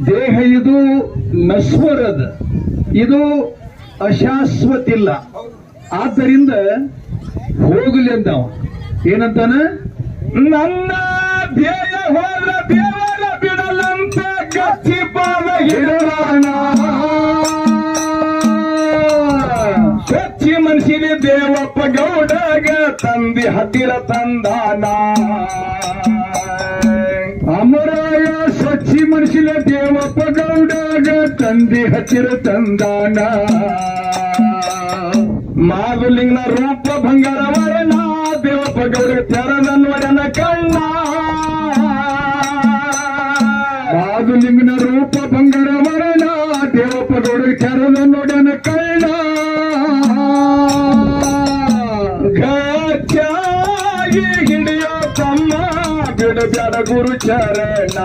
ದೇಹ ಇದು ನಶ್ವರದ, ಇದು ಅಶಾಶ್ವತಿಲ್ಲ. ಆದ್ದರಿಂದ ಹೋಗಲಿ ಅಂತಾವ. ಏನಂತಾನ? ನನ್ನ ಧ್ಯೇಯ ಹೋದ್ರ ದೇವರ ಬಿಡಲಂತ ಗಚ್ಚಿ ಪಾದ ಹಿಡಲಾನ. ಸ್ವಚ್ಛಿ ಮನಸ್ಸಿನ ದೇವಪ್ಪ ಗೌಡಗ ತಂದಿ ಹತ್ತಿರ ತಂದಾನ. ಅಮರಾಯ ಸ್ವಚ್ಛಿ ಮನಸ್ಸಿನ ದೇವಪ್ಪ ಗೌಡಗ ತಂದಿ ಹತ್ತಿರ ತಂದಾನ. ಮಾದುಲಿಂಗನ ರೂಪ ಬಂಗಾರ ವರ್ಣ ದೇವಪ್ಪ ಗೌಡ ತೆರದ ನೋಡನ ಕಣ್ಣ. ಮಾದುಲಿಂಗನ ರೂಪ ಬಂಗಾರ ವರ್ಣ ದೇವಪ್ಪ ಗೌಡ ತೆರದ ನೋಡನ ಕಣ್ಣ. ಗಚ್ಚಾಗಿ ಹಿಡಿಯೋ ತಮ್ಮ ಬಿಡಬೇಡ ಗುರು ಚರಣ.